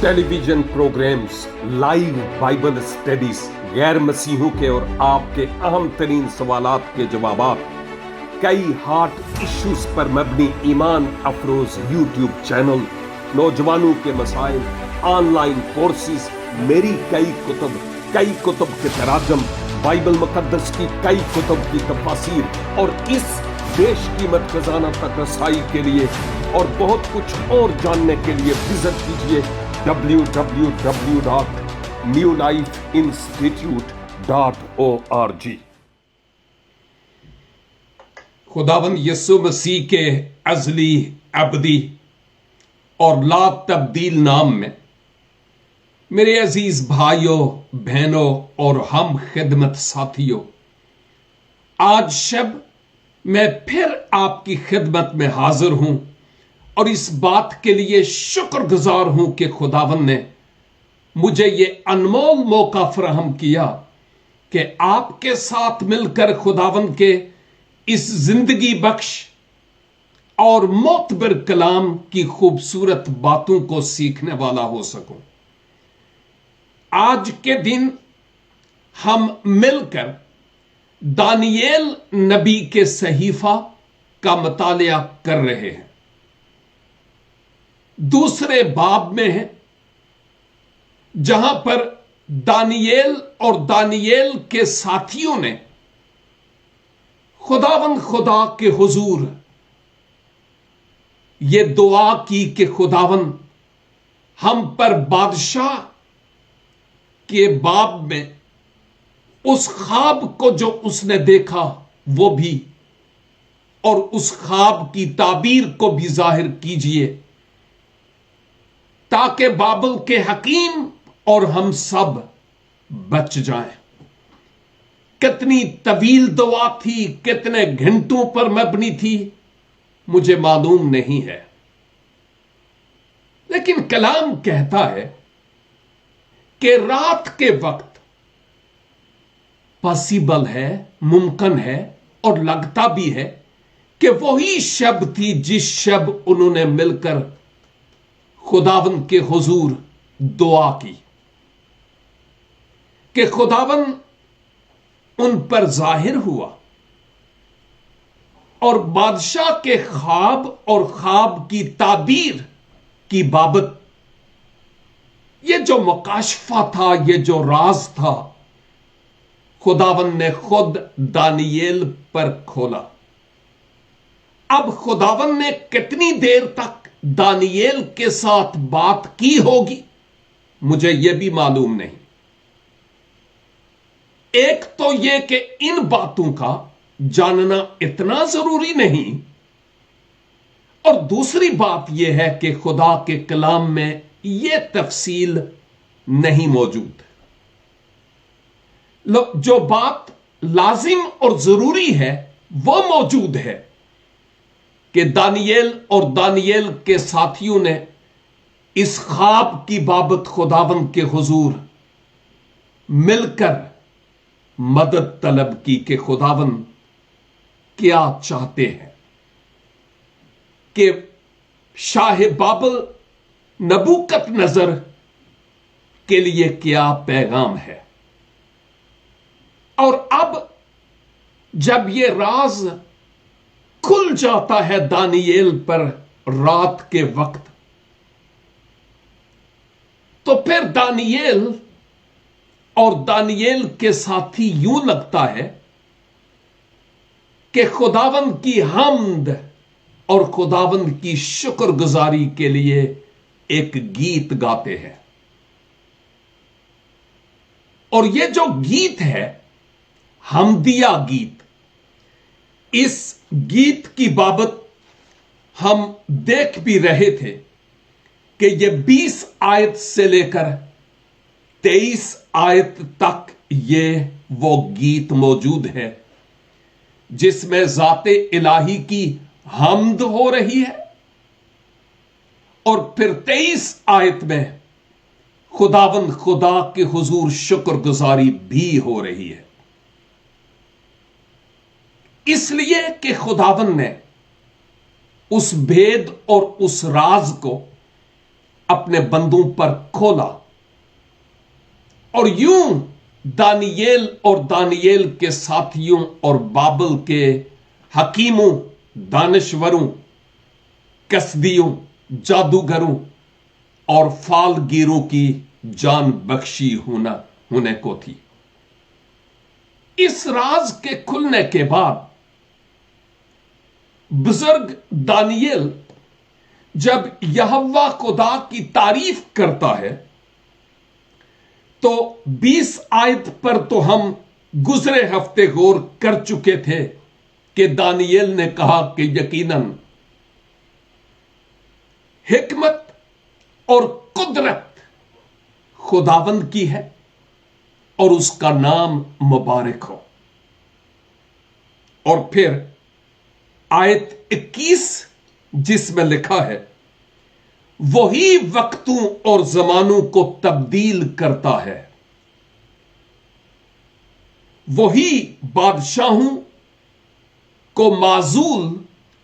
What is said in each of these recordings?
Tele vision programmes, live Bible studies, गैर मसीहों के और आपके अहम तरीन सवालात के जवाबात, कई हार्ट इश्यूज पर मबनी ईमान अफरोज यूट्यूब चैनल, नौजवानों के मसाइल, ऑनलाइन कोर्सेज, मेरी कई कुतुब के तराजम, बाइबल मुकद्दस की कई कुतुब की तफासीर और इस बेशकीमत खजाना तक रसाई के लिए और बहुत कुछ और जानने के लिए विजिट कीजिए www.newlifeinstitute.org। खुदावंद यीशु मसीह के अज़ली, अबदी और ला तब्दील नाम में मेरे अजीज भाइयों, बहनों और हम खिदमत साथियों, आज शब मैं फिर आपकी खिदमत में हाजिर हूं और इस बात के लिए शुक्रगुजार हूं कि खुदावंद ने मुझे ये अनमोल मौका फराहम किया कि आपके साथ मिलकर खुदावंद के इस जिंदगी बख्श और मोतबर कलाम की खूबसूरत बातों को सीखने वाला हो सकूं। आज के दिन हम मिलकर दानियेल नबी के सहीफा का मुतालिया कर रहे हैं। दूसरे बाब में है जहां पर दानियेल और दानियेल के साथियों ने खुदावंद खुदा के हुजूर ये दुआ की कि खुदावंद हम पर बादशाह के बाब में उस ख्वाब को जो उसने देखा वो भी और उस ख्वाब की ताबीर को भी जाहिर कीजिए, ताकि बाबल के हकीम और हम सब बच जाएं। कितनी तवील दुआ थी, कितने घंटों पर मबनी थी, मुझे मालूम नहीं है, लेकिन कलाम कहता है कि रात के वक्त पॉसिबल है, मुमकिन है और लगता भी है कि वही शब थी जिस शब उन्होंने मिलकर खुदावंद के हुजूर दुआ की कि खुदावंद उन पर जाहिर हुआ और बादशाह के ख्वाब और ख्वाब की ताबीर की बाबत ये जो मुकाशफा था, ये जो राज था, खुदावंद ने खुद दानियेल पर खोला। अब खुदावंद ने कितनी देर तक दानियेल के साथ बात की होगी, मुझे यह भी मालूम नहीं। एक तो यह कि इन बातों का जानना इतना जरूरी नहीं, और दूसरी बात यह है कि खुदा के कलाम में यह तफसील नहीं मौजूद। जो बात लाजिम और जरूरी है वह मौजूद है कि दानियेल और दानियेल के साथियों ने इस ख्वाब की बाबत खुदावंद के हुजूर मिलकर मदद तलब की कि खुदावंद क्या चाहते हैं, कि शाह बाबल नबूकत नजर के लिए क्या पैगाम है। और अब जब यह राज खुल जाता है दानियेल पर रात के वक्त, तो फिर दानियेल और दानियेल के साथी यूं लगता है कि खुदावंद की हम्द और खुदावंद की शुक्रगुजारी के लिए एक गीत गाते हैं। और यह जो गीत है, हमदिया गीत, इस गीत की बाबत हम देख भी रहे थे कि यह 20 आयत से लेकर 23 आयत तक यह वो गीत मौजूद है जिसमें जाते इलाही की हम्द हो रही है, और फिर 23 आयत में खुदावंद खुदा के हुजूर शुक्रगुजारी भी हो रही है। इसलिए कि खुदावंद ने उस भेद और उस राज को अपने बंदों पर खोला और यूं दानियेल और दानियेल के साथियों और बाबल के हकीमों, दानश्वरों, कसदियों, जादूगरों और फालगीरों की जान बख्शी होने को थी। इस राज के खुलने के बाद बुजुर्ग दानियेल जब यहोवा खुदा की तारीफ करता है तो 20 आयत पर तो हम गुजरे हफ्ते गौर कर चुके थे कि दानियेल ने कहा कि यकीनन हिकमत और कुदरत खुदावंद की है और उसका नाम मुबारक हो। और फिर आयत 21 जिसमें लिखा है, वही वक्तों और जमानों को तब्दील करता है, वही बादशाहों को माजूल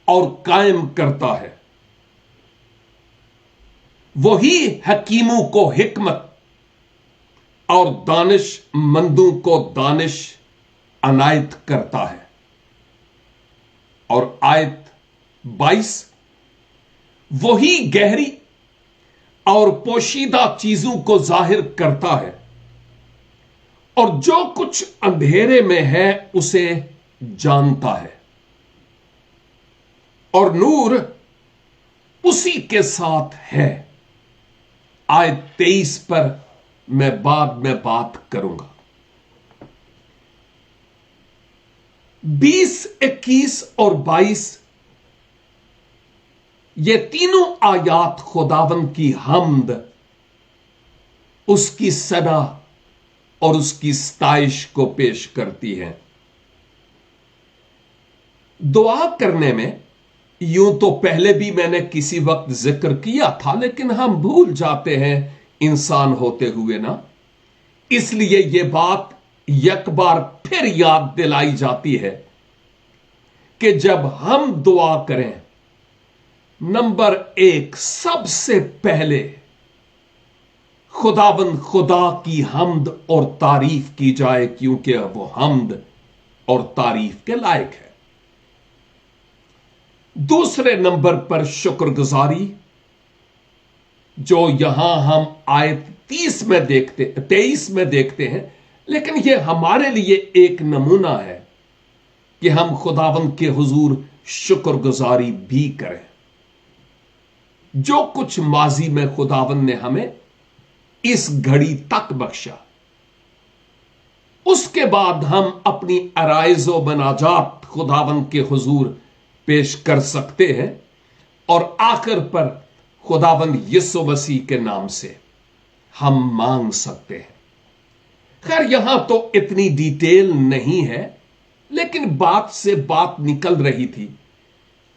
और कायम करता है, वही हकीमों को हिकमत और दानिशमंदों को दानिश अनायत करता है। और आयत 22, वही गहरी और पोशीदा चीजों को जाहिर करता है और जो कुछ अंधेरे में है उसे जानता है, और नूर उसी के साथ है। आयत 23 पर मैं बाद में बात करूंगा। 20, 21 और 22 ये तीनों आयात खुदावन की हमद, उसकी सना और उसकी सताइश को पेश करती हैं। दुआ करने में यूं तो पहले भी मैंने किसी वक्त जिक्र किया था, लेकिन हम भूल जाते हैं इंसान होते हुए ना, इसलिए यह बात एक बार फिर याद दिलाई जाती है कि जब हम दुआ करें, नंबर 1 सबसे पहले खुदावंद खुदा की हमद और तारीफ की जाए, क्योंकि वो हमद और तारीफ के लायक है। दूसरे नंबर पर शुक्रगुजारी, जो यहां हम आयत 23 में देखते हैं, लेकिन यह हमारे लिए एक नमूना है कि हम खुदावंद के हुजूर शुक्रगुजारी भी करें। जो कुछ माजी में खुदावंद ने हमें इस घड़ी तक बख्शा, उसके बाद हम अपनी अराइज़ो मनाजात खुदावंद के हुजूर पेश कर सकते हैं और आखिर पर खुदावंद यीशु मसीह के नाम से हम मांग सकते हैं। खैर यहां तो इतनी डिटेल नहीं है, लेकिन बात से बात निकल रही थी,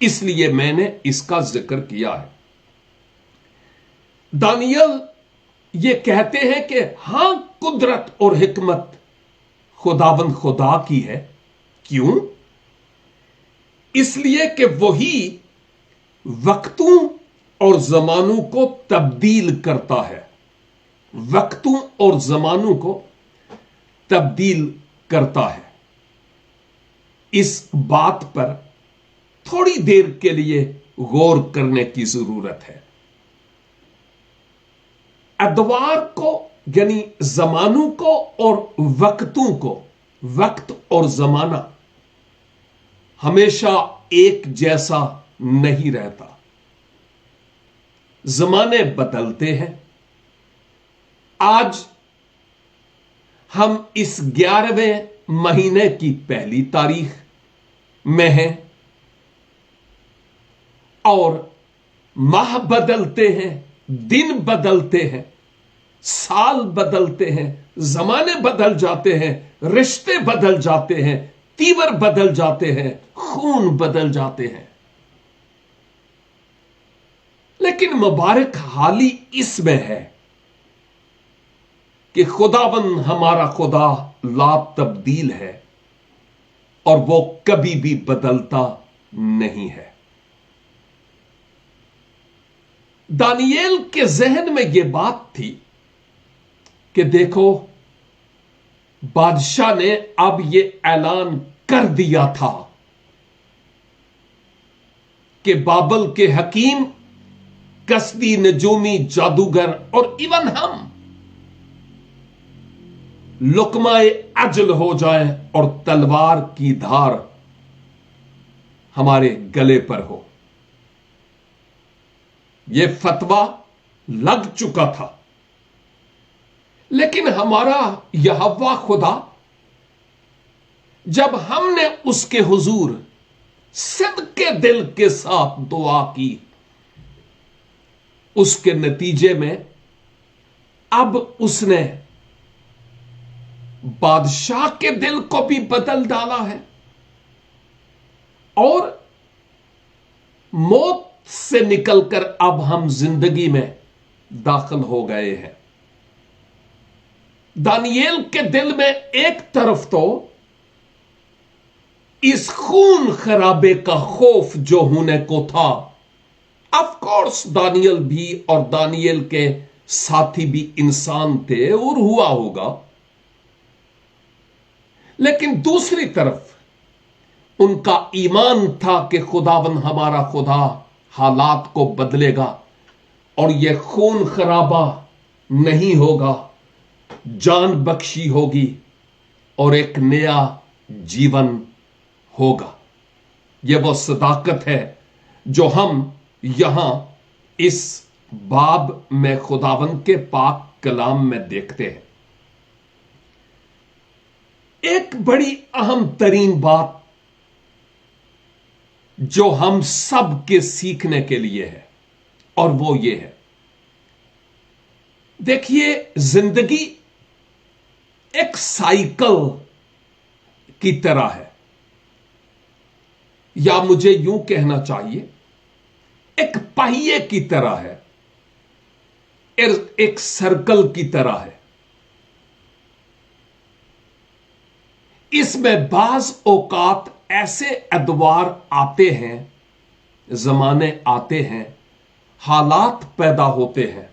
इसलिए मैंने इसका जिक्र किया है। दानियल ये कहते हैं कि हां, कुदरत और हिकमत खुदावंद खुदा की है। क्यों? इसलिए कि वही वक्तों और जमानों को तब्दील करता है, वक्तों और जमानों को तब्दील करता है। इस बात पर थोड़ी देर के लिए गौर करने की जरूरत है। अदवार को यानी जमानों को और वक्तों को, वक्त और जमाना हमेशा एक जैसा नहीं रहता, जमाने बदलते हैं। आज हम इस 11वें महीने की पहली तारीख में हैं और माह बदलते हैं, दिन बदलते हैं, साल बदलते हैं, जमाने बदल जाते हैं, रिश्ते बदल जाते हैं, तीवर बदल जाते हैं, खून बदल जाते हैं। लेकिन मुबारक हाली इसमें है कि खुदावंद हमारा खुदा ला तब्दील है और वो कभी भी बदलता नहीं है। दानियेल के जहन में यह बात थी कि देखो, बादशाह ने अब यह ऐलान कर दिया था कि बाबल के हकीम, कसदी, नजूमी, जादूगर और इवन हम लुकमाए अजल हो जाएं और तलवार की धार हमारे गले पर हो। यह फतवा लग चुका था, लेकिन हमारा यहोवा खुदा, जब हमने उसके हुजूर सिद्के दिल के साथ दुआ की, उसके नतीजे में अब उसने बादशाह के दिल को भी बदल डाला है और मौत से निकलकर अब हम जिंदगी में दाखिल हो गए हैं। दानियेल के दिल में एक तरफ तो इस खून खराबे का खौफ जो होने को था, ऑफ कोर्स दानियल भी और दानियल के साथी भी इंसान थे और हुआ होगा, लेकिन दूसरी तरफ उनका ईमान था कि खुदावन हमारा खुदा हालात को बदलेगा और यह खून खराबा नहीं होगा, जान बख्शी होगी और एक नया जीवन होगा। यह वो सदाकत है जो हम यहां इस बाब में खुदावन के पाक कलाम में देखते हैं। एक बड़ी अहम तरीन बात जो हम सब के सीखने के लिए है और वो ये है, देखिए, जिंदगी एक साइकिल की तरह है, या मुझे यूं कहना चाहिए एक पहिए की तरह है, एक सर्कल की तरह है। इसमें बाज औकात ऐसे अदवार आते हैं, जमाने आते हैं, हालात पैदा होते हैं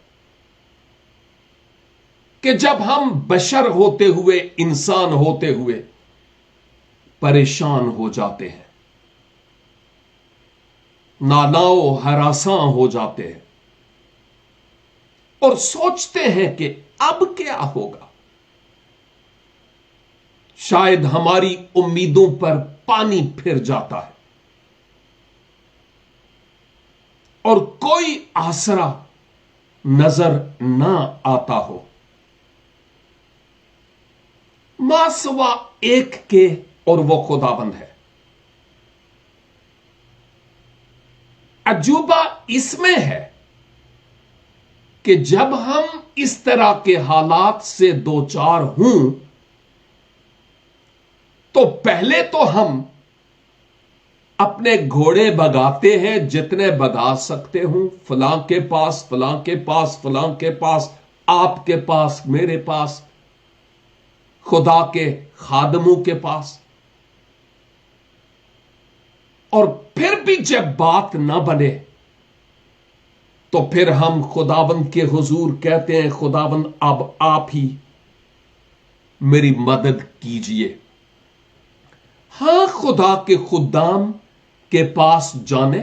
कि जब हम बशर होते हुए, इंसान होते हुए परेशान हो जाते हैं, नानाओ हरासां हो जाते हैं और सोचते हैं कि अब क्या होगा। शायद हमारी उम्मीदों पर पानी फिर जाता है और कोई आसरा नजर ना आता हो। मां सिवा एक के और वो खुदाबंद है। अजूबा इसमें है कि जब हम इस तरह के हालात से दो चार हों तो पहले तो हम अपने घोड़े भगाते हैं जितने भगा सकते हूं, फलां के पास, फलां के पास, फलां के पास, आपके पास, मेरे पास, खुदा के खादमों के पास। और फिर भी जब बात ना बने तो फिर हम खुदाबंद के हुजूर कहते हैं, खुदाबंद अब आप ही मेरी मदद कीजिए। हां, खुदा के खुदाम के पास जाने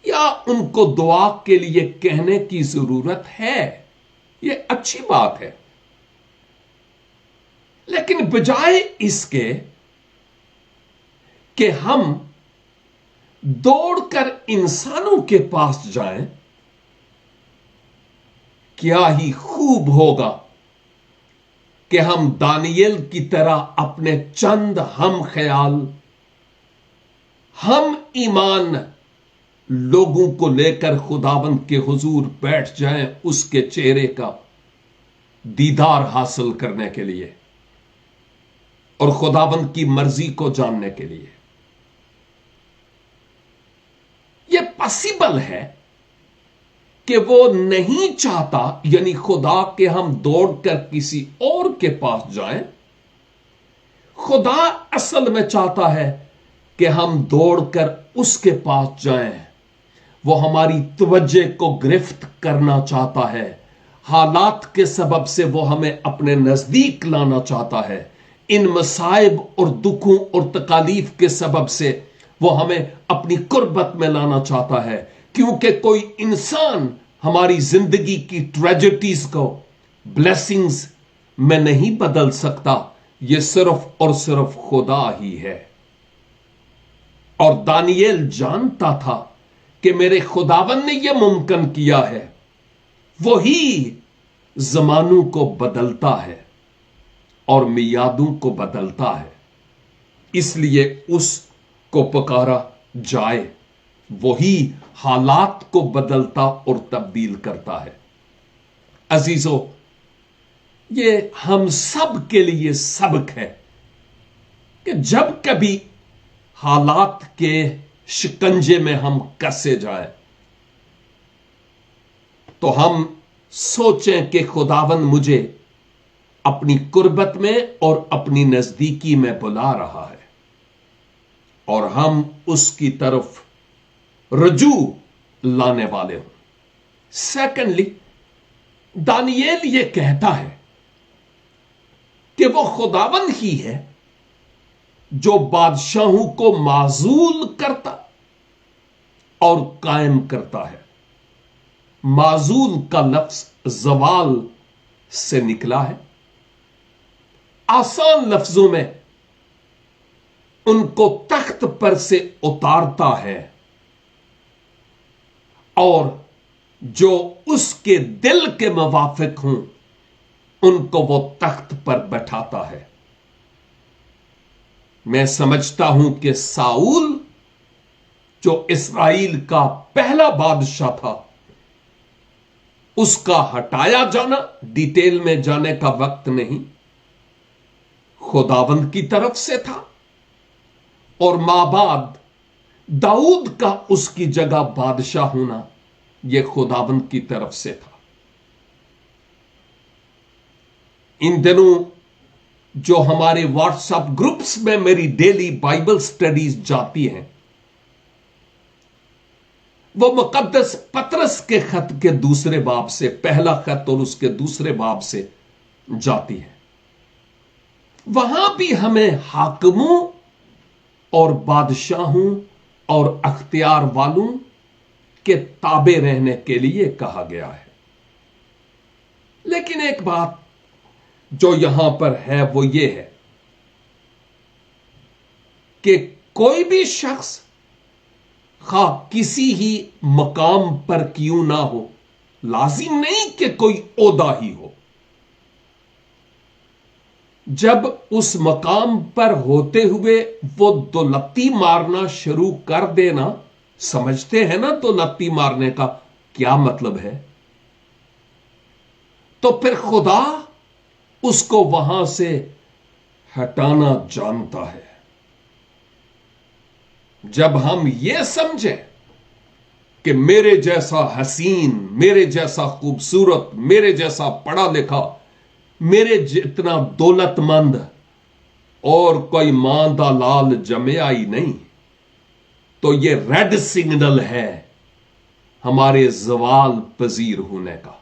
या उनको दुआ के लिए कहने की जरूरत है, यह अच्छी बात है, लेकिन बजाय इसके कि हम दौड़कर इंसानों के पास जाएं, क्या ही खूब होगा कि हम दानियल की तरह अपने चंद हम ख्याल, हम ईमान लोगों को लेकर खुदाबंद के हुजूर बैठ जाएं, उसके चेहरे का दीदार हासिल करने के लिए और खुदाबंद की मर्जी को जानने के लिए। यह पॉसिबल है कि वो नहीं चाहता, यानी खुदा के हम दौड़कर किसी और के पास जाएं। खुदा असल में चाहता है कि हम दौड़कर उसके पास जाएं, وہ ہماری توجہ کو گرفت کرنا چاہتا ہے، حالات کے سبب سے وہ ہمیں اپنے نزدیک لانا چاہتا ہے، ان مصائب اور دکھوں اور تکالیف کے سبب سے وہ ہمیں اپنی قربت میں لانا چاہتا ہے، کیونکہ کوئی انسان ہماری زندگی کی ٹریجڈیز کو بلیسنگز میں نہیں بدل سکتا، یہ صرف اور صرف خدا ہی ہے۔ اور دانییل جانتا تھا کہ میرے خداوند نے یہ ممکن کیا ہے، وہی زمانوں کو بدلتا ہے اور میادوں کو بدلتا ہے، اس لیے اس کو پکارا جائے، وہی حالات کو بدلتا اور تبدیل کرتا ہے۔ عزیزو، یہ ہم سب کے لیے سبق ہے کہ جب کبھی حالات کے شکنجے میں ہم کسے جائیں تو ہم سوچیں کہ خداوند مجھے اپنی قربت میں اور اپنی نزدیکی میں بلا رہا ہے، اور ہم اس کی طرف رجوع لانے والے ہوں۔ سیکنڈلی، دانییل یہ کہتا ہے کہ وہ خداوند ہی ہے جو بادشاہوں کو معزول کرتا اور قائم کرتا ہے۔ معزول کا لفظ زوال سے نکلا ہے۔ آسان لفظوں میں ان کو تخت پر سے اتارتا ہے اور جو اس کے دل کے موافق ہوں ان کو وہ تخت پر بٹھاتا ہے۔ میں سمجھتا ہوں کہ ساؤل جو اسرائیل کا پہلا بادشاہ تھا، اس کا ہٹایا جانا ڈیٹیل میں جانے کا وقت نہیں، خداوند کی طرف سے تھا، اور مابعد داؤد کا اس کی جگہ بادشاہ ہونا یہ خداوند کی طرف سے تھا۔ ان دنوں جو ہمارے واٹس ایپ گروپس میں میری ڈیلی بائبل سٹڈیز جاتی ہیں، وہ مقدس پطرس کے خط کے دوسرے باب سے، پہلا خط اور اس کے دوسرے باب سے جاتی ہے۔ وہاں بھی ہمیں حاکموں اور بادشاہوں اور اختیار والوں کے تابع رہنے کے لیے کہا گیا ہے۔ لیکن ایک بات جو یہاں پر ہے وہ یہ ہے کہ کوئی بھی شخص خواہ کسی ہی مقام پر کیوں نہ ہو، لازم نہیں کہ کوئی عہدہ ہی ہو، جب اس مقام پر ہوتے ہوئے وہ دو لتی مارنا شروع کر دینا، سمجھتے ہیں نا تو لتی مارنے کا کیا مطلب ہے، تو پھر خدا اس کو وہاں سے ہٹانا جانتا ہے۔ جب ہم یہ سمجھیں کہ میرے جیسا حسین، میرے جیسا خوبصورت، میرے جیسا پڑھا لکھا، میرے جتنا دولت مند اور کوئی ماندہ لال جمیا ہی نہیں، تو یہ ریڈ سگنل ہے ہمارے زوال پذیر ہونے کا۔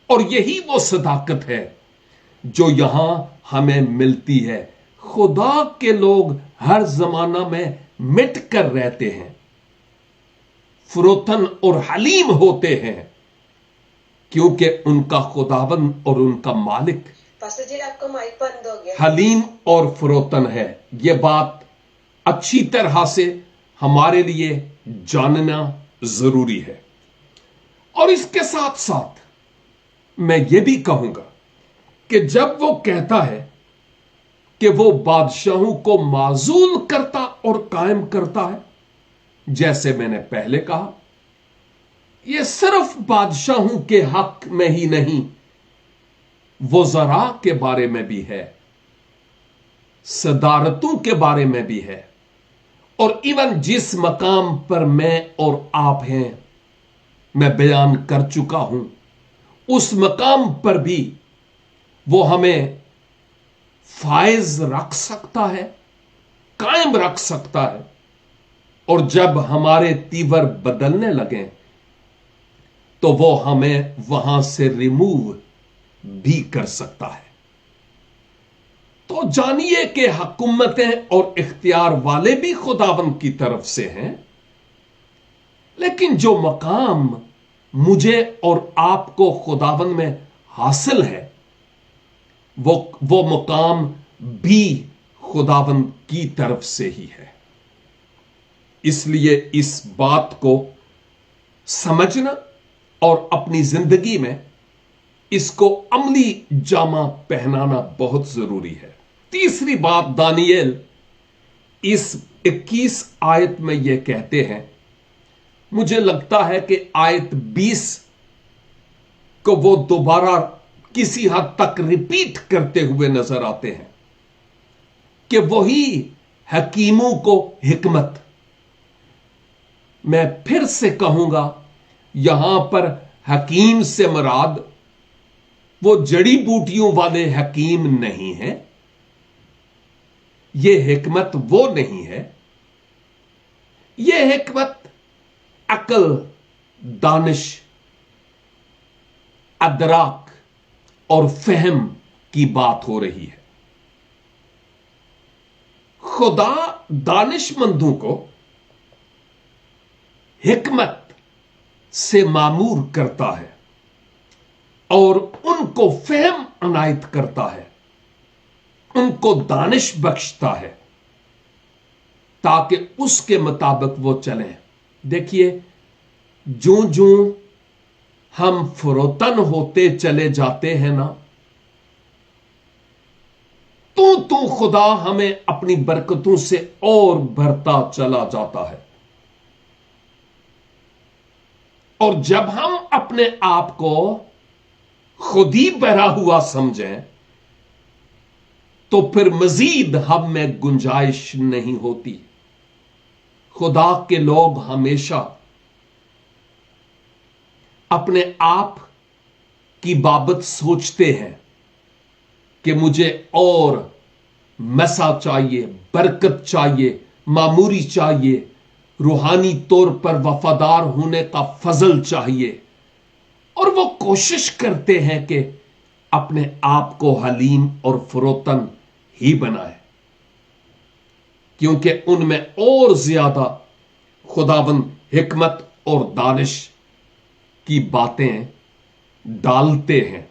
اور یہی وہ صداقت ہے جو یہاں ہمیں ملتی ہے۔ خدا کے لوگ ہر زمانہ میں مٹ کر رہتے ہیں، فروتن اور حلیم ہوتے ہیں، کیونکہ ان کا خداوند اور ان کا مالک پاسٹر جی آپ کا مائک بند ہو گیا۔ حلیم اور فروتن ہے۔ یہ بات اچھی طرح سے ہمارے لیے جاننا ضروری ہے۔ اور اس کے ساتھ ساتھ میں یہ بھی کہوں گا کہ جب وہ کہتا ہے کہ وہ بادشاہوں کو معزول کرتا اور قائم کرتا ہے، جیسے میں نے پہلے کہا، یہ صرف بادشاہوں کے حق میں ہی نہیں، وزراء کے بارے میں بھی ہے، صدارتوں کے بارے میں بھی ہے، اور ایون جس مقام پر میں اور آپ ہیں، میں بیان کر چکا ہوں، اس مقام پر بھی وہ ہمیں فائز رکھ سکتا ہے، قائم رکھ سکتا ہے، اور جب ہمارے تیور بدلنے لگیں تو وہ ہمیں وہاں سے ریموو بھی کر سکتا ہے۔ تو جانیے کہ حکومتیں اور اختیار والے بھی خداوند کی طرف سے ہیں، لیکن جو مقام مجھے اور آپ کو خداوند میں حاصل ہے وہ مقام بھی خداوند کی طرف سے ہی ہے۔ اس لیے اس بات کو سمجھنا اور اپنی زندگی میں اس کو عملی جامہ پہنانا بہت ضروری ہے۔ تیسری بات، دانیل اس 21 آیت میں یہ کہتے ہیں، مجھے لگتا ہے کہ آیت 20 کو وہ دوبارہ کسی حد تک ریپیٹ کرتے ہوئے نظر آتے ہیں کہ وہی حکیموں کو حکمت۔ میں پھر سے کہوں گا، یہاں پر حکیم سے مراد وہ جڑی بوٹیوں والے حکیم نہیں ہیں، یہ حکمت وہ نہیں ہے، یہ حکمت عقل، دانش، ادراک اور فہم کی بات ہو رہی ہے۔ خدا دانش مندوں کو حکمت سے معمور کرتا ہے اور ان کو فہم عنایت کرتا ہے، ان کو دانش بخشتا ہے تاکہ اس کے مطابق وہ چلیں۔ دیکھیے، جوں ہم فروتن ہوتے چلے جاتے ہیں نا، تو خدا ہمیں اپنی برکتوں سے اور بھرتا چلا جاتا ہے۔ اور جب ہم اپنے آپ کو خود ہی بھرا ہوا سمجھیں تو پھر مزید ہم میں گنجائش نہیں ہوتی۔ خدا کے لوگ ہمیشہ اپنے آپ کی بابت سوچتے ہیں کہ مجھے اور مسا چاہیے، برکت چاہیے، معموری چاہیے، روحانی طور پر وفادار ہونے کا فضل چاہیے، اور وہ کوشش کرتے ہیں کہ اپنے آپ کو حلیم اور فروتن ہی بنائے، کیونکہ ان میں اور زیادہ خداوند حکمت اور دانش کی باتیں ڈالتے ہیں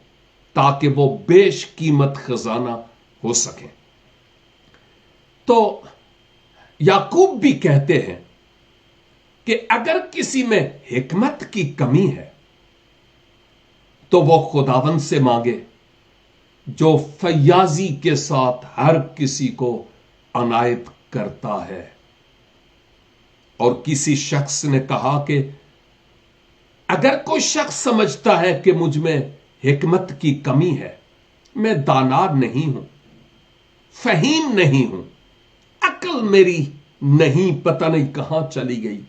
تاکہ وہ بیش قیمت خزانہ ہو سکیں۔ تو یعقوب بھی کہتے ہیں کہ اگر کسی میں حکمت کی کمی ہے تو وہ خداوند سے مانگے جو فیاضی کے ساتھ ہر کسی کو عنایت کرتا ہے۔ اور کسی شخص نے کہا کہ اگر کوئی شخص سمجھتا ہے کہ مجھ میں حکمت کی کمی ہے، میں دانا نہیں ہوں، فہیم نہیں ہوں، عقل میری نہیں، پتہ نہیں کہاں چلی گئی،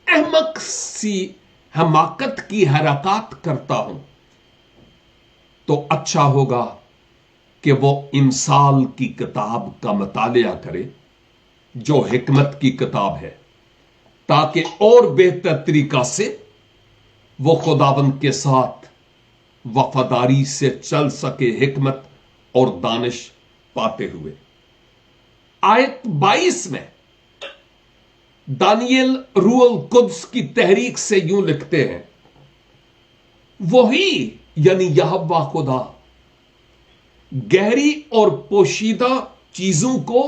احمق سی حماقت کی حرکات کرتا ہوں، تو اچھا ہوگا کہ وہ امثال کی کتاب کا مطالعہ کرے جو حکمت کی کتاب ہے، تاکہ اور بہتر طریقہ سے وہ خداوند کے ساتھ وفاداری سے چل سکے، حکمت اور دانش پاتے ہوئے۔ آیت 22 میں دانیل روح القدس کی تحریک سے یوں لکھتے ہیں، وہی یعنی یہوہ خدا گہری اور پوشیدہ چیزوں کو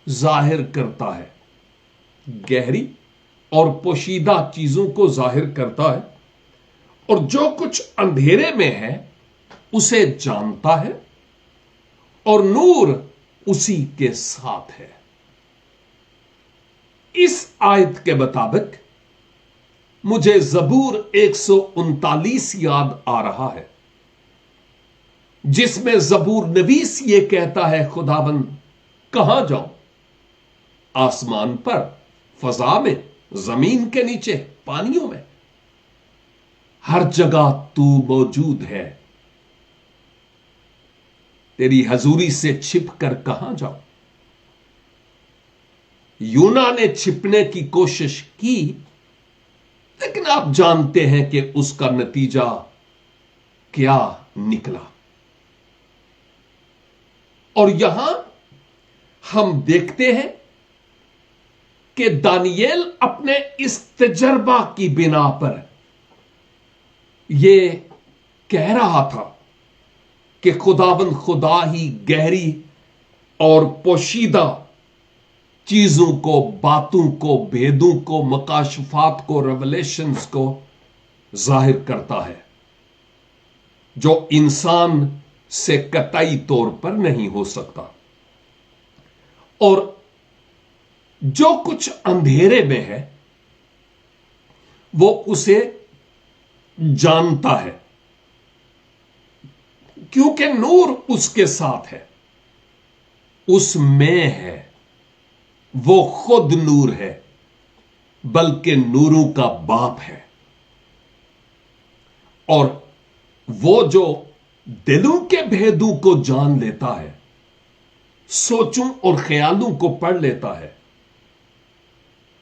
ظاہر کرتا ہے، گہری اور پوشیدہ چیزوں کو ظاہر کرتا ہے، اور جو کچھ اندھیرے میں ہے اسے جانتا ہے، اور نور اسی کے ساتھ ہے۔ اس آیت کے مطابق مجھے زبور 139 یاد آ رہا ہے، جس میں زبور نویس یہ کہتا ہے، خداوند کہاں جاؤں؟ آسمان پر، فضا میں، زمین کے نیچے، پانیوں میں، ہر جگہ تو موجود ہے، تیری حضوری سے چھپ کر کہاں جاؤں؟ यूना ने छिपने की कोशिश की, लेकिन आप जानते हैं कि उसका नतीजा क्या निकला। और यहां हम देखते हैं कि दानियेल अपने इस तजर्बा की बिना पर यह कह रहा था कि खुदाबंद खुदा ही गहरी और पोशीदा चीजों को, बातों को, भेदों को, मकाशफात को, रेवलेशंस को जाहिर करता है, जो इंसान से कतई तौर पर नहीं हो सकता। और जो कुछ अंधेरे में है वो उसे जानता है, क्योंकि नूर उसके साथ है, उसमें है, वो खुद नूर है, बल्कि नूरों का बाप है। और वो जो दिलों के भेदों को जान लेता है, सोचों और ख्यालों को पढ़ लेता है,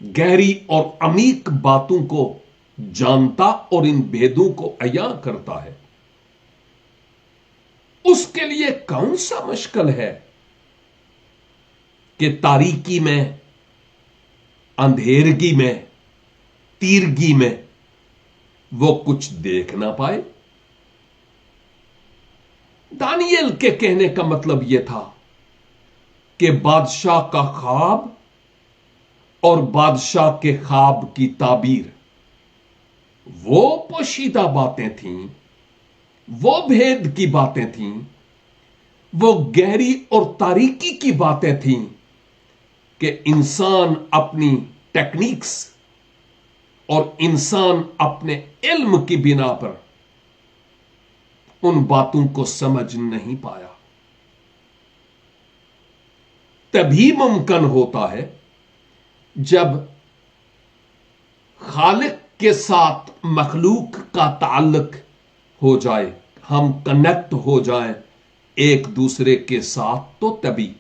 गहरी और अमीक बातों को जानता और इन भेदों को अया करता है, उसके लिए कौन सा मुश्किल है कि तारीकी में, अंधेरगी में, तीरगी में वो कुछ देख ना पाए। दानियेल के कहने का मतलब यह था कि बादशाह का ख्वाब और बादशाह के ख्वाब की ताबीर, वो पोशीदा बातें थीं, वो भेद की बातें थीं, वो गहरी और तारीकी की बातें थीं कि इंसान अपनी टेक्निक्स और इंसान अपने इल्म की बिना पर उन बातों को समझ नहीं पाया। तभी मुमकिन होता है जब खालिक के साथ मखलूक का ताल्लुक हो जाए, हम कनेक्ट हो जाएं एक दूसरे के साथ, तो तभी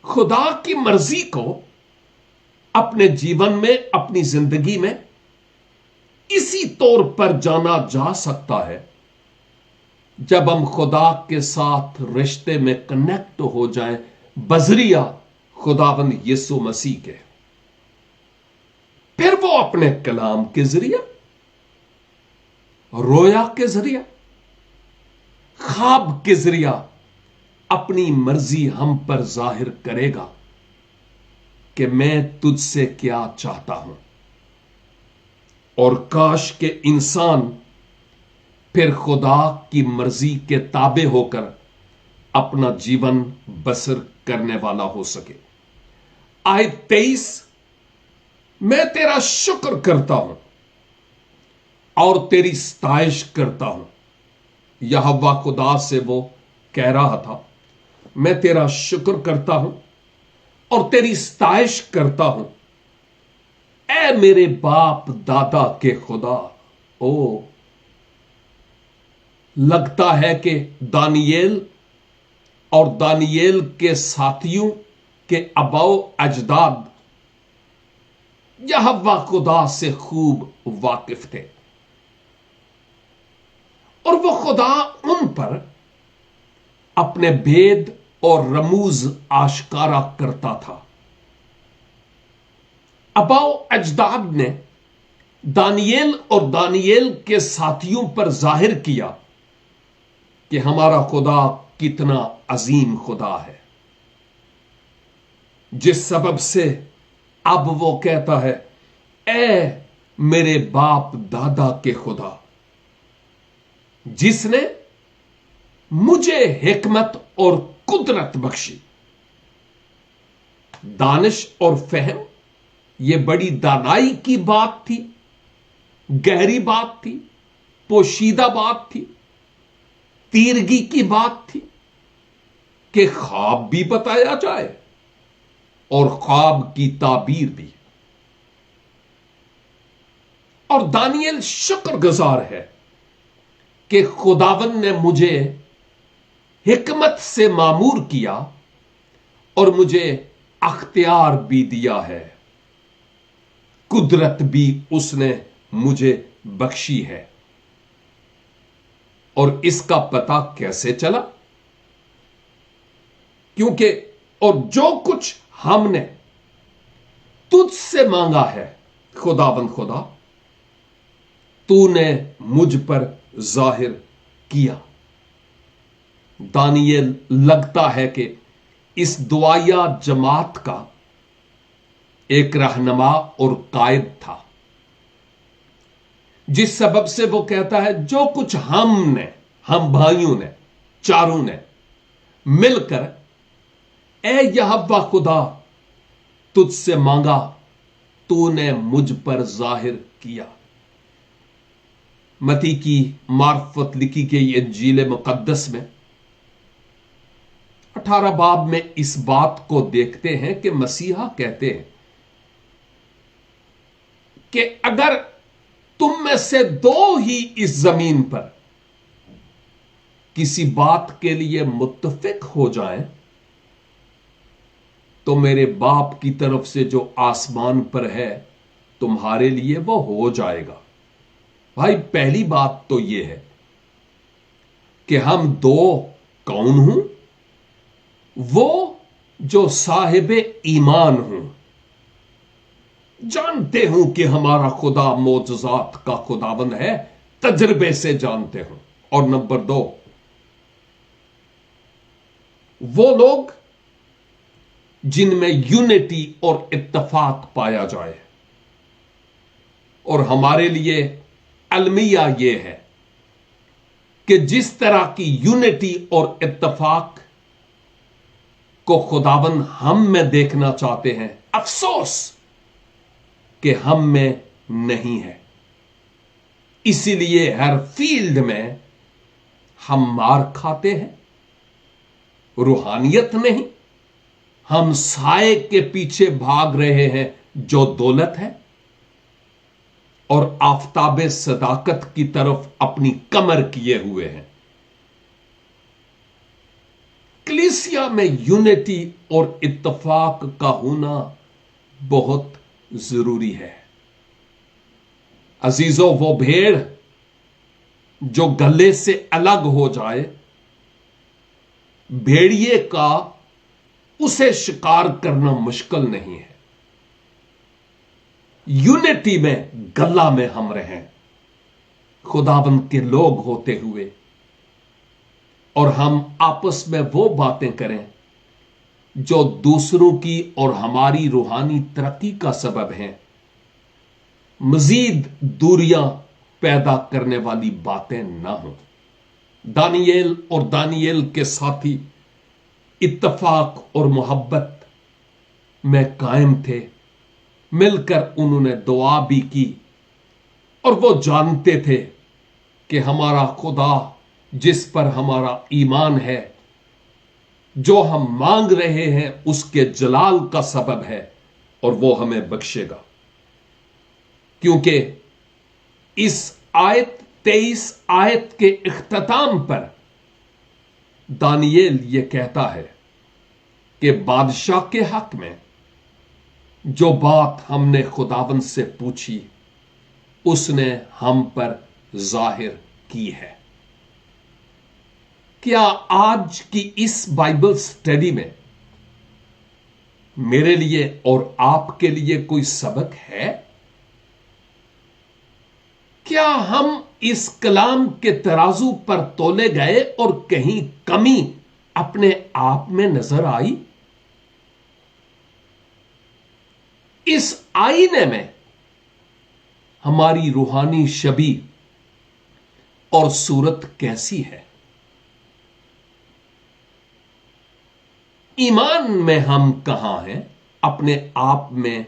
खुदा की मर्जी को अपने जीवन में, अपनी जिंदगी में इसी तौर पर जाना जा सकता है जब हम खुदा के साथ रिश्ते में कनेक्ट हो जाएं बजरिया खुदावंद यीशु मसीह के। फिर वो अपने कलाम के जरिए, रोया के जरिए, ख्वाब के जरिए अपनी मर्जी हम पर जाहिर करेगा कि मैं तुझसे क्या चाहता हूं। और काश के इंसान फिर खुदा की मर्जी के ताबे होकर अपना जीवन बसर करने वाला हो सके। आयत 23, मैं तेरा शुक्र करता हूं और तेरी सताइश करता हूं। यहोवा खुदा से वो कह रहा था, मैं तेरा शुक्र करता हूं और तेरी सताइश करता हूं, ऐ मेरे बाप दादा के खुदा। ओ, लगता है कि दानियेल और दानियेल के साथियों के अबाओ अजदाद यहोवा खुदा से खूब वाकिफ थे और वो खुदा उन पर अपने भेद और रमूज आश्कारा करता था। अबाओ अजदाद ने दानियेल और दानियेल के साथियों पर जाहिर किया कि हमारा खुदा कितना अजीम खुदा है, जिस सबब से अब वो कहता है, ऐ मेरे बाप दादा के खुदा, जिसने मुझे हिकमत और कुदरत बख्शी। दानिश और फहम, यह बड़ी दानाई की बात थी, गहरी बात थी, पोशीदा बात थी, तीरगी की बात थी कि ख्वाब भी बताया जाए और ख्वाब की ताबीर भी। और दानियेल शुक्रगुजार है कि खुदावन ने मुझे हिकमत से मामूर किया और मुझे अख्तियार भी दिया है, कुदरत भी उसने मुझे बख्शी है। और इसका पता कैसे चला? क्योंकि और जो कुछ हमने तुझसे मांगा है खुदाबंद खुदा, तूने मुझ पर जाहिर किया। दानियल लगता है कि इस दुआया जमात का एक रहनुमा और कायद था, जिस सबब से वो कहता है जो कुछ हम भाइयों ने चारों ने मिलकर ए यहोवा खुदा तुझसे मांगा, तूने मुझ पर जाहिर किया। मती की मार्फत लिखी गई इंजील मुकद्दस में 18 बाब में इस बात को देखते हैं कि मसीहा कहते हैं कि अगर तुम में से दो ही इस जमीन पर किसी बात के लिए मुत्तफिक हो जाएं, तो मेरे बाप की तरफ से जो आसमान पर है तुम्हारे लिए वो हो जाएगा। भाई पहली बात तो यह है कि हम दो कौन हूं? वो जो साहिबे ईमान हूं, जानते हूं कि हमारा खुदा मोजज़ात का खुदाबंद है, तजर्बे से जानते हूं। और नंबर 2, वो लोग जिनमें यूनिटी और इत्तफाक पाया जाए। और हमारे लिए अलमिया यह है कि जिस तरह की यूनिटी और इत्तफाक को खुदाबंद हम में देखना चाहते हैं, अफसोस कि हम में नहीं है। इसीलिए हर फील्ड में हम मार खाते हैं, रूहानियत नहीं, हम साए के पीछे भाग रहे हैं जो दौलत है, और आफताबे सदाकत की तरफ अपनी कमर किए हुए हैं। कलीसिया में यूनिटी और इत्तफाक का होना बहुत जरूरी है। अजीजों, वो भेड़ जो गले से अलग हो जाए, भेड़िए का उसे शिकार करना मुश्किल नहीं है। यूनिटी में, गला में हम रहें, खुदाबंद के लोग होते हुए, और हम आपस में वो बातें करें जो दूसरों की और हमारी रूहानी तरक्की का सबब हैं। मजीद दूरियां पैदा करने वाली बातें ना हों। दानियेल और दानियेल के साथी इत्तफाक और मोहब्बत में कायम थे, मिलकर उन्होंने दुआ भी की, और वो जानते थे कि हमारा खुदा जिस पर हमारा ईमान है, जो हम मांग रहे हैं उसके जलाल का सबब है, और वो हमें बख्शेगा। क्योंकि इस आयत 23 आयत के इख्तिताम पर दानियेल ये कहता है कि बादशाह के हक में जो बात हमने खुदावंद से पूछी, उसने हम पर जाहिर की है। क्या आज की इस बाइबल स्टडी में मेरे लिए और आपके लिए कोई सबक है? क्या हम इस कलाम के तराजू पर तोले गए और कहीं कमी अपने आप में नजर आई? इस आईने में हमारी रूहानी छवि और सूरत कैसी है? ईमान में हम कहां हैं, अपने आप में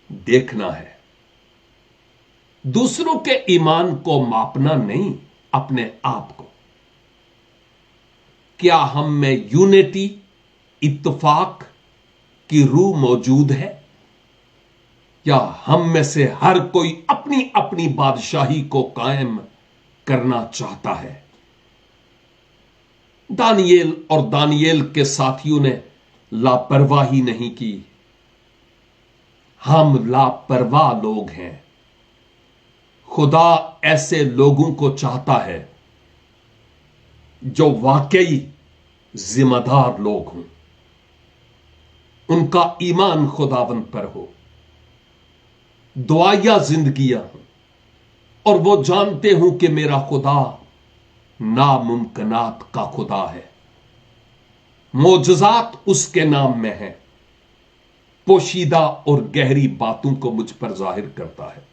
देखना है। दूसरों के ईमान को मापना नहीं, अपने आप को। क्या हम में यूनिटी, इत्तेफाक की रूह मौजूद है, या हम में से हर कोई अपनी अपनी बादशाही को कायम करना चाहता है? दानियेल और दानियेल के साथियों ने लापरवाही नहीं की। हम लापरवाह लोग हैं। खुदा ऐसे लोगों को चाहता है जो वाकई जिम्मेदार लोग हों, उनका ईमान खुदावंद पर हो, दुआया जिंदगियां हों, और वो जानते हूं कि मेरा खुदा नामुमकिनात का खुदा है। मोजज़ात उसके नाम में है, पोशीदा और गहरी बातों को मुझ पर जाहिर करता है।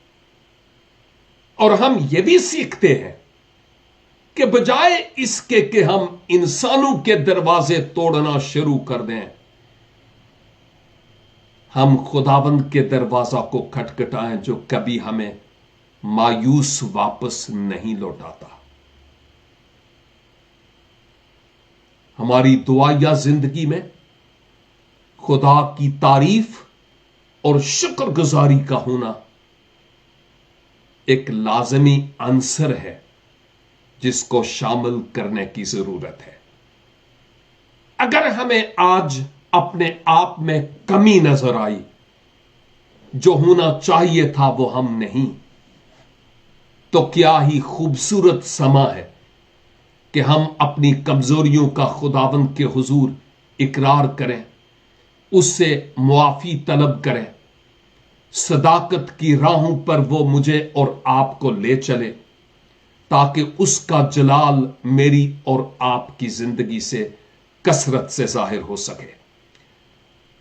और हम ये भी सीखते हैं कि बजाय इसके कि हम इंसानों के दरवाजे तोड़ना शुरू कर दें, हम खुदावंद के दरवाजा को खटखटाएं जो कभी हमें मायूस वापस नहीं लौटाता। हमारी दुआया जिंदगी में खुदा की तारीफ और शुक्रगुजारी का होना एक लाजमी आंसर है जिसको शामिल करने की जरूरत है। अगर हमें आज अपने आप में कमी नजर आई, जो होना चाहिए था वो हम नहीं, तो क्या ही खूबसूरत समा है कि हम अपनी कमजोरियों का खुदावंद के हुजूर इकरार करें, उससे मुआफी तलब करें, सदाकत की राहों पर वो मुझे और आपको ले चले, ताकि उसका जलाल मेरी और आपकी जिंदगी से कसरत से जाहिर हो सके।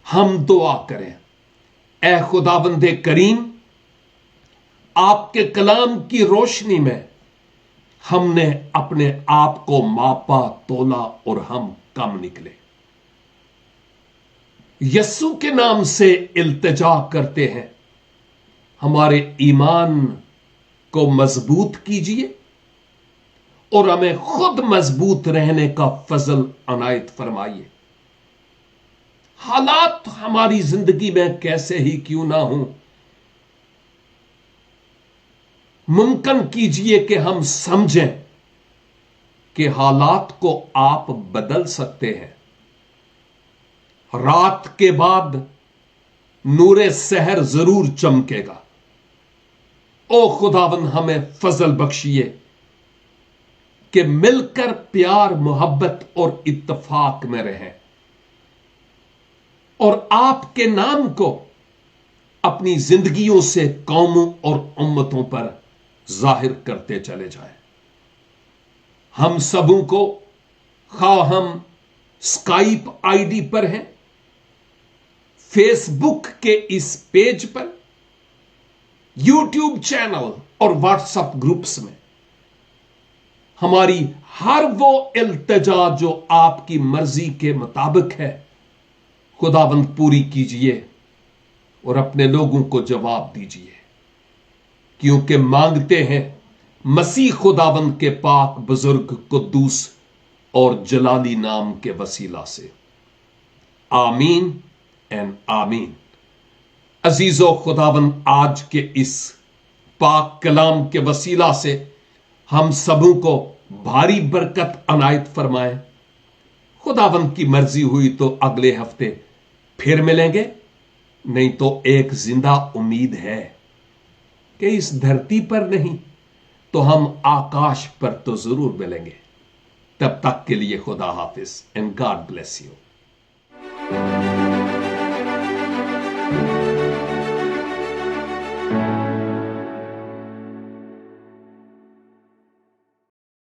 हम दुआ करें, ऐ खुदावंदे करीम, आपके कलाम की रोशनी में हमने अपने आप को मापा तोला और हम कम निकले। यस्सु के नाम से इल्तिजा करते हैं, हमारे ईमान को मजबूत कीजिए और हमें खुद मजबूत रहने का फजल अनायत फरमाइए। हालात हमारी जिंदगी में कैसे ही क्यों ना हो, मुमकिन कीजिए कि हम समझें कि हालात को आप बदल सकते हैं। रात के बाद नूरे सहर जरूर चमकेगा। ओ खुदावन, हमें फजल बख्शिए कि मिलकर प्यार, मोहब्बत और इत्तफाक में रहें और आपके नाम को अपनी जिंदगियों से कौमों और उम्मतों पर जाहिर करते चले जाएं। हम सबों को, खा हम स्काइप आईडी पर हैं, फेसबुक के इस पेज पर, यूट्यूब चैनल और व्हाट्सएप ग्रुप्स में, हमारी हर वो इल्तिजा जो आपकी मर्जी के मुताबिक है, खुदावंद पूरी कीजिए और अपने लोगों को जवाब दीजिए, क्योंकि मांगते हैं मसीह खुदावंद के पाक बुजुर्ग कुद्दूस और जलाली नाम के वसीला से। आमीन एंड आमीन। अजीजो, खुदावंद आज के इस पाक कलाम के वसीला से हम सबों को भारी बरकत अनायत फरमाए। खुदावंद की मर्जी हुई तो अगले हफ्ते फिर मिलेंगे, नहीं तो एक जिंदा उम्मीद है कि इस धरती पर नहीं तो हम आकाश पर तो जरूर मिलेंगे। तब तक के लिए खुदा हाफिज एंड गॉड ब्लेस यू।